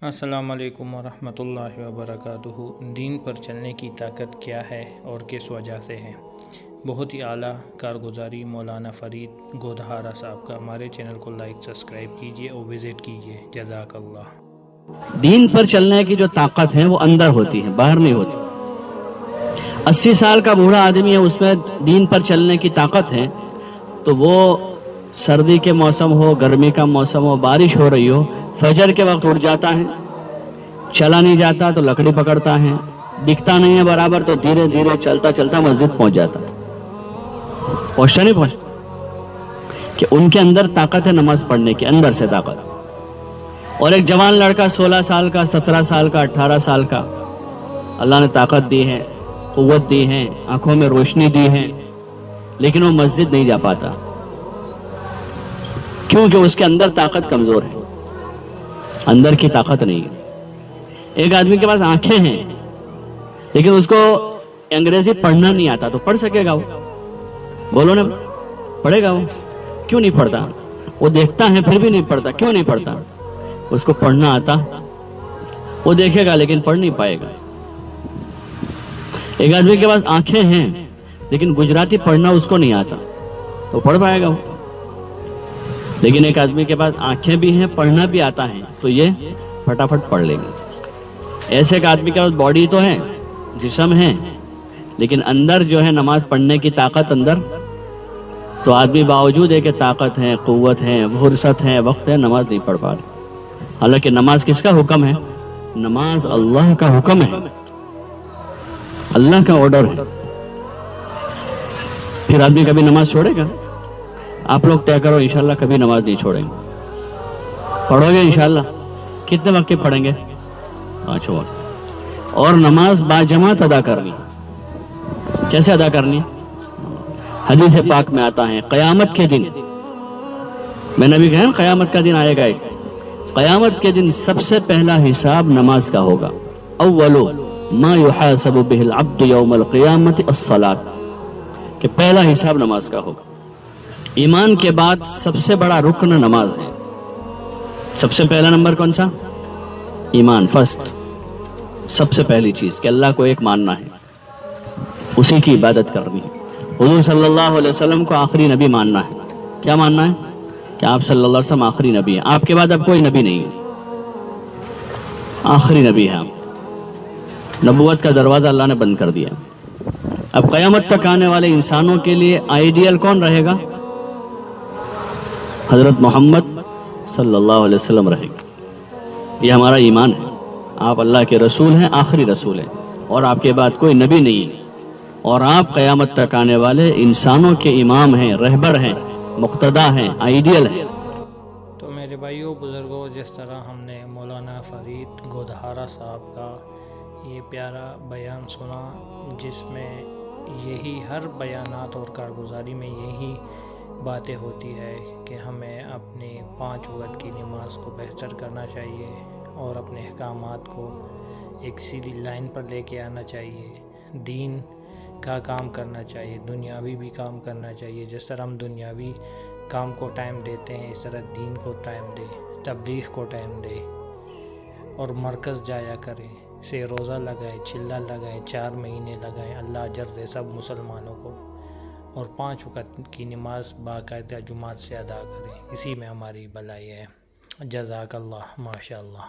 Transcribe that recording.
السلام علیکم ورحمۃ اللہ وبرکاتہ۔ دین پر چلنے کی طاقت کیا ہے اور کس وجہ سے ہے؟ بہت ہی اعلیٰ کارگزاری مولانا فرید گودہارا صاحب کا۔ ہمارے چینل کو لائک سبسکرائب کیجئے اور وزٹ کیجئے۔ جزاک اللہ۔ دین پر چلنے کی جو طاقت ہے وہ اندر ہوتی ہے، باہر نہیں ہوتی۔ 80 سال کا بوڑھا آدمی ہے، اس میں دین پر چلنے کی طاقت ہے، تو وہ سردی کے موسم ہو، گرمی کا موسم ہو، بارش ہو رہی ہو، فجر کے وقت اٹھ جاتا ہے، چلا نہیں جاتا تو لکڑی پکڑتا ہے، دکھتا نہیں ہے برابر تو دھیرے دھیرے چلتا چلتا مسجد پہنچ جاتا ہے۔ پہنچتا نہیں پہنچتا کہ ان کے اندر طاقت ہے نماز پڑھنے کی، اندر سے طاقت۔ اور ایک جوان لڑکا 16 سال کا، 17 سال کا، 18 سال کا، اللہ نے طاقت دی ہے، قوت دی ہے، آنکھوں میں روشنی دی ہے، لیکن وہ مسجد نہیں جا پاتا کیونکہ اس کے اندر طاقت کمزور ہے، اندر کی طاقت نہیں ہے۔ ایک آدمی کے پاس آنکھیں ہیں لیکن اس کو انگریزی پڑھنا نہیں آتا، تو پڑھ سکے گا وہ؟ بولو نا، پڑھے گا وہ؟ کیوں نہیں پڑھتا؟ وہ دیکھتا ہے پھر بھی نہیں پڑھتا، کیوں نہیں پڑھتا؟ اس کو پڑھنا آتا، وہ دیکھے گا لیکن پڑھ نہیں پائے گا۔ ایک آدمی کے پاس آنکھیں ہیں لیکن گجراتی پڑھنا اس کو نہیں آتا، تو پڑھ پائے گا وہ؟ لیکن ایک آدمی کے پاس آنکھیں بھی ہیں، پڑھنا بھی آتا ہے، تو یہ پھٹافٹ پڑھ لے گا۔ ایسے ایک آدمی کے پاس باڈی تو ہے، جسم ہے، لیکن اندر جو ہے نماز پڑھنے کی طاقت اندر، تو آدمی باوجود ہے کہ طاقت ہے، قوت ہے، فرصت ہے، وقت ہے، نماز نہیں پڑھ پاتا۔ حالانکہ نماز کس کا حکم ہے؟ نماز اللہ کا حکم ہے، اللہ کا آرڈر ہے۔ پھر آدمی کبھی نماز چھوڑے گا؟ آپ لوگ طے کرو، انشاءاللہ کبھی نماز نہیں چھوڑیں گے۔ پڑھو گے انشاءاللہ؟ کتنے وقت کی پڑھیں گے؟ 5 وقت۔ اور نماز باجماعت ادا کرنی۔ کیسے ادا کرنی؟ حدیث پاک میں آتا ہے قیامت کے دن، میں نے بھی کہا قیامت کا دن آئے گا ایک، قیامت کے دن سب سے پہلا حساب نماز کا ہوگا۔ اول ما یحاسب به العبد یوم القیامت الصلاۃ، کہ پہلا حساب نماز کا ہوگا۔ ایمان کے بعد سب سے بڑا رکن نماز ہے۔ سب سے پہلا نمبر کون سا؟ ایمان، فرسٹ، سب سے پہلی چیز کہ اللہ کو ایک ماننا ہے، اسی کی عبادت کرنی ہے۔ حضور صلی اللہ علیہ وسلم کو آخری نبی ماننا ہے۔ کیا ماننا ہے؟ کہ آپ صلی اللہ علیہ وسلم آخری نبی ہیں، آپ کے بعد اب کوئی نبی نہیں ہے، آخری نبی ہے آپ۔ نبوت کا دروازہ اللہ نے بند کر دیا۔ اب قیامت تک آنے والے انسانوں کے لیے آئیڈیل کون رہے گا؟ حضرت محمد صلی اللہ علیہ وسلم رہے گا۔ یہ ہمارا ایمان ہے، آپ اللہ کے رسول ہیں، آخری رسول ہیں، اور آپ کے بعد کوئی نبی نہیں ہے، اور آپ قیامت تک آنے والے انسانوں کے امام ہیں، رہبر ہیں، مقتدا ہیں، آئیڈیل ہیں۔ تو میرے بھائیوں بزرگوں، جس طرح ہم نے مولانا فرید گودہارا صاحب کا یہ پیارا بیان سنا، جس میں یہی ہر بیانات اور کارگزاری میں یہی باتیں ہوتی ہے کہ ہمیں اپنے 5 وقت کی نماز کو بہتر کرنا چاہیے اور اپنے احکامات کو ایک سیدھی لائن پر لے کے آنا چاہیے، دین کا کام کرنا چاہیے، دنیاوی بھی کام کرنا چاہیے۔ جس طرح ہم دنیاوی کام کو ٹائم دیتے ہیں، اس طرح دین کو ٹائم دے، تبلیغ کو ٹائم دے، اور مرکز جایا کریں، سے روزہ لگائیں، چلہ لگائیں، 4 مہینے لگائیں، اللہ اجر دے سب مسلمانوں کو، اور 5 وقت کی نماز باقاعدہ جماعت سے ادا کریں، اسی میں ہماری بھلائی ہے۔ جزاک اللہ، ماشاء اللہ۔